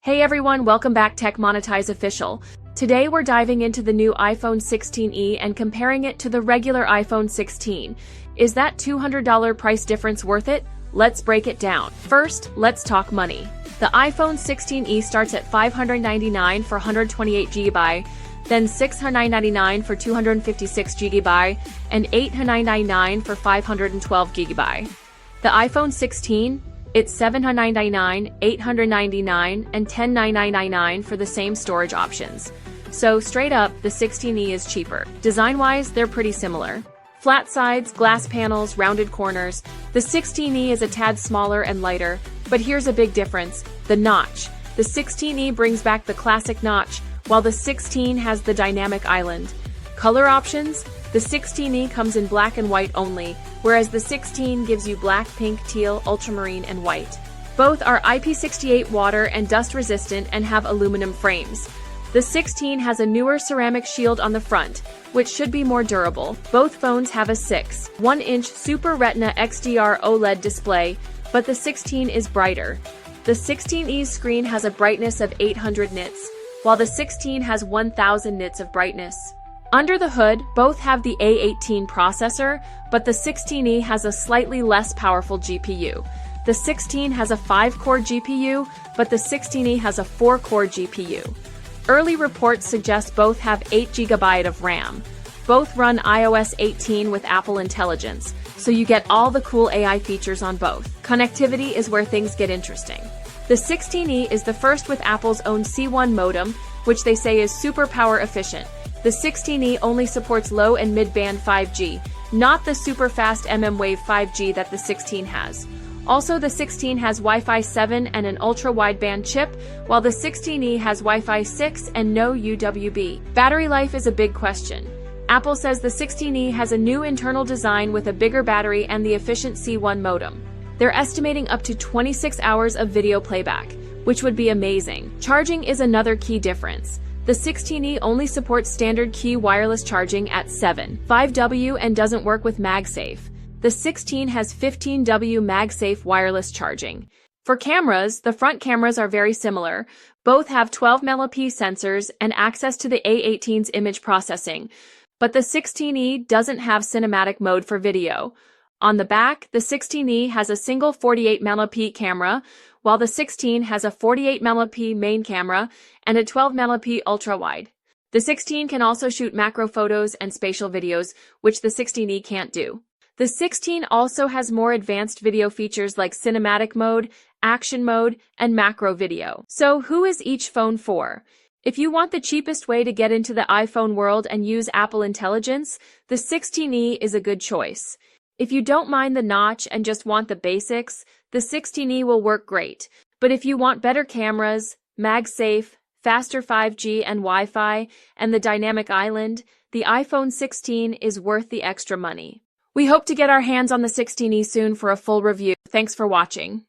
Hey everyone, welcome back Tech Monetize Official. Today we're diving into the new iPhone 16e and comparing it to the regular iPhone 16. Is that $200 price difference worth it? Let's break it down. First, let's talk money. The iPhone 16e starts at $599 for 128GB, then $699 for 256GB, and $899 for 512GB. The iPhone 16, it's $799, $899, and $10999 for the same storage options. So straight up, the 16e is cheaper. Design-wise, they're pretty similar. Flat sides, glass panels, rounded corners. The 16e is a tad smaller and lighter, but here's a big difference: the notch. The 16e brings back the classic notch, while the 16 has the dynamic island. Color options: the 16e comes in black and white only, whereas the 16 gives you black, pink, teal, ultramarine, and white. Both are IP68 water and dust resistant and have aluminum frames. The 16 has a newer ceramic shield on the front, which should be more durable. Both phones have a 6.1-inch Super Retina XDR OLED display, but the 16 is brighter. The 16e's screen has a brightness of 800 nits, while the 16 has 1000 nits of brightness. Under the hood, both have the A18 processor, but the 16e has a slightly less powerful GPU. The 16 has a 5-core GPU, but the 16e has a 4-core GPU. Early reports suggest both have 8GB of RAM. Both run iOS 18 with Apple Intelligence, so you get all the cool AI features on both. Connectivity is where things get interesting. The 16e is the first with Apple's own C1 modem, which they say is super power efficient. The 16e only supports low and mid-band 5G, not the super fast mmWave 5G that the 16 has. Also, the 16 has Wi-Fi 7 and an ultra-wideband chip, while the 16e has Wi-Fi 6 and no UWB. Battery life is a big question. Apple says the 16e has a new internal design with a bigger battery and the efficient C1 modem. They're estimating up to 26 hours of video playback, which would be amazing. Charging is another key difference. The 16e only supports standard key wireless charging at 7.5W and doesn't work with MagSafe. The 16 has 15W MagSafe wireless charging. For cameras, the front cameras are very similar. Both have 12MP sensors and access to the A18's image processing, but the 16e doesn't have cinematic mode for video. On the back, the 16e has a single 48MP camera, while the 16 has a 48MP main camera and a 12MP ultra-wide. The 16 can also shoot macro photos and spatial videos, which the 16e can't do. The 16 also has more advanced video features like cinematic mode, action mode, and macro video. So who is each phone for? If you want the cheapest way to get into the iPhone world and use Apple Intelligence, the 16e is a good choice. If you don't mind the notch and just want the basics, the 16e will work great. But if you want better cameras, MagSafe, faster 5G and Wi-Fi, and the dynamic island, the iPhone 16 is worth the extra money. We hope to get our hands on the 16e soon for a full review. Thanks for watching.